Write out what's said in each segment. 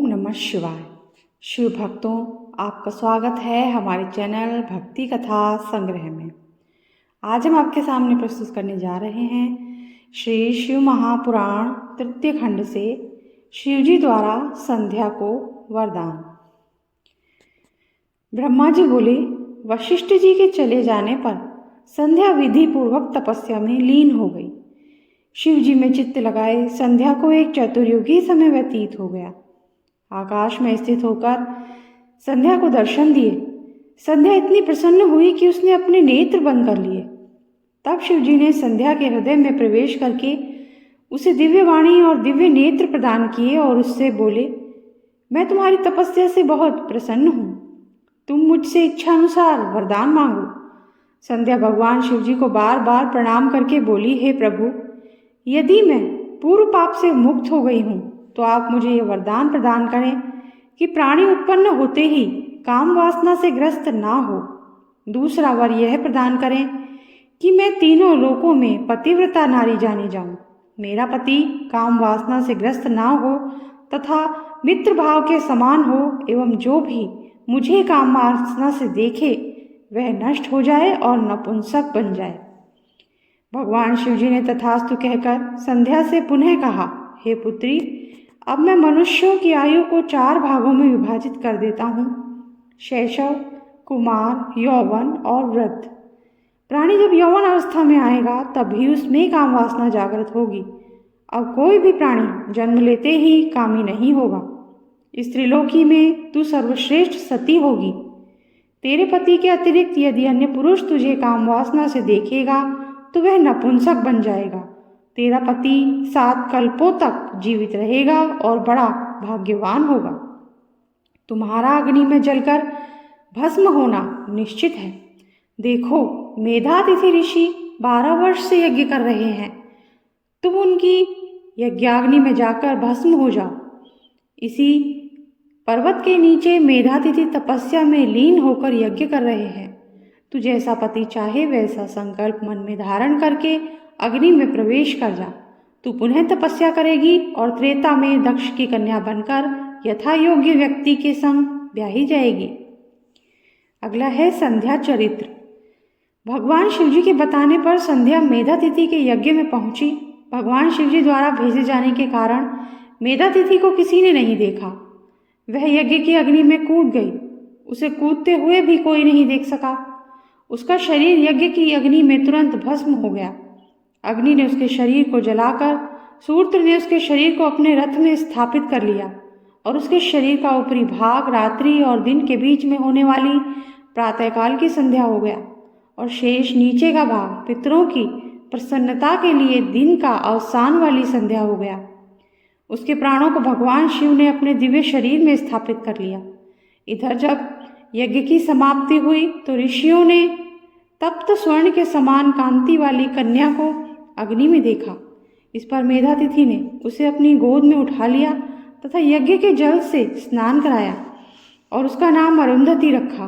ओम नमः शिवाय। शिव भक्तों, आपका स्वागत है हमारे चैनल भक्ति कथा संग्रह में। आज हम आपके सामने प्रस्तुत करने जा रहे हैं श्री शिव महापुराण तृतीय खंड से शिवजी द्वारा संध्या को वरदान। ब्रह्मा जी बोले, वशिष्ठ जी के चले जाने पर संध्या विधि पूर्वक तपस्या में लीन हो गई। शिव जी में चित्त लगाए संध्या को एक चतुर्युगी समय व्यतीत हो गया। आकाश में स्थित होकर संध्या को दर्शन दिए। संध्या इतनी प्रसन्न हुई कि उसने अपने नेत्र बंद कर लिए। तब शिव जी ने संध्या के हृदय में प्रवेश करके उसे दिव्य वाणी और दिव्य नेत्र प्रदान किए और उससे बोले, मैं तुम्हारी तपस्या से बहुत प्रसन्न हूँ, तुम मुझसे इच्छा अनुसार वरदान मांगो। संध्या भगवान शिव जी को बार बार प्रणाम करके बोली, हे प्रभु, यदि मैं पूर्व पाप से मुक्त हो गई हूँ तो आप मुझे ये वरदान प्रदान करें कि प्राणी उत्पन्न होते ही काम वासना से ग्रस्त ना हो। दूसरा वर यह प्रदान करें कि मैं तीनों लोकों में पतिव्रता नारी जानी जाऊं। मेरा पति काम वासना से ग्रस्त ना हो तथा मित्र भाव के समान हो एवं जो भी मुझे काम वासना से देखे वह नष्ट हो जाए और नपुंसक बन जाए। भगवान शिवजी ने तथास्तु कहकर संध्या से पुनः कहा, हे पुत्री, अब मैं मनुष्यों की आयु को 4 भागों में विभाजित कर देता हूँ, शैशव, कुमार, यौवन और वृद्ध। प्राणी जब यौवन अवस्था में आएगा तभी उसमें काम वासना जागृत होगी। अब कोई भी प्राणी जन्म लेते ही कामी नहीं होगा। इस त्रिलोकी में तू सर्वश्रेष्ठ सती होगी। तेरे पति के अतिरिक्त यदि अन्य पुरुष तुझे काम वासना से देखेगा तो वह नपुंसक बन जाएगा। तेरा पति 7 कल्पों तक जीवित रहेगा और बड़ा भाग्यवान होगा। तुम्हारा अग्नि में जलकर भस्म होना निश्चित है। देखो, मेधातिथि ऋषि 12 वर्ष से यज्ञ कर रहे हैं। तुम उनकी यज्ञाग्नि में जाकर भस्म हो जाओ। इसी पर्वत के नीचे मेधातिथि तपस्या में लीन होकर यज्ञ कर रहे हैं। तू जैसा पति चाहे वैसा संकल्प मन में धारण करके अग्नि में प्रवेश कर जा। तू पुनः तपस्या करेगी और त्रेता में दक्ष की कन्या बनकर यथा योग्य व्यक्ति के संग ब्याही जाएगी। अगला है संध्या चरित्र। भगवान शिवजी के बताने पर संध्या मेधातिथि के यज्ञ में पहुंची। भगवान शिवजी द्वारा भेजे जाने के कारण मेधातिथि को किसी ने नहीं देखा। वह यज्ञ की अग्नि में कूद गई। उसे कूदते हुए भी कोई नहीं देख सका। उसका शरीर यज्ञ की अग्नि में तुरंत भस्म हो गया। अग्नि ने उसके शरीर को जलाकर सूर्य ने उसके शरीर को अपने रथ में स्थापित कर लिया और उसके शरीर का ऊपरी भाग रात्रि और दिन के बीच में होने वाली प्रातःकाल की संध्या हो गया और शेष नीचे का भाग पितरों की प्रसन्नता के लिए दिन का अवसान वाली संध्या हो गया। उसके प्राणों को भगवान शिव ने अपने दिव्य शरीर में स्थापित कर लिया। इधर जब यज्ञ की समाप्ति हुई तो ऋषियों ने तप्त स्वर्ण के समान कांति वाली कन्या को अग्नि में देखा। इस पर मेधातिथि ने उसे अपनी गोद में उठा लिया तथा यज्ञ के जल से स्नान कराया और उसका नाम अरुंधति रखा।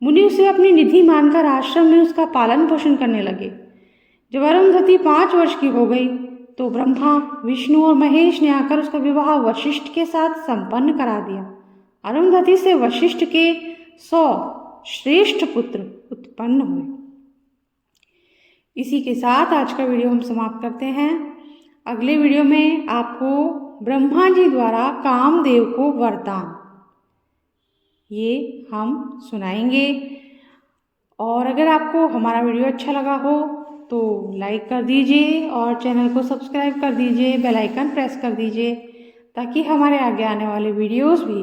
मुनि उसे अपनी निधि मानकर आश्रम में उसका पालन पोषण करने लगे। जब अरुंधति 5 वर्ष की हो गई तो ब्रह्मा, विष्णु और महेश ने आकर उसका विवाह वशिष्ठ के साथ संपन्न करा दिया। अरुंधति से वशिष्ठ के 100 श्रेष्ठ पुत्र उत्पन्न हुए। इसी के साथ आज का वीडियो हम समाप्त करते हैं। अगले वीडियो में आपको ब्रह्मा जी द्वारा कामदेव को वरदान ये हम सुनाएंगे। और अगर आपको हमारा वीडियो अच्छा लगा हो तो लाइक कर दीजिए और चैनल को सब्सक्राइब कर दीजिए, बेल आइकन प्रेस कर दीजिए ताकि हमारे आगे आने वाले वीडियोस भी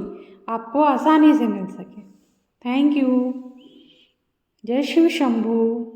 आपको आसानी से मिल सके। Thank you. जय शिव शंभू।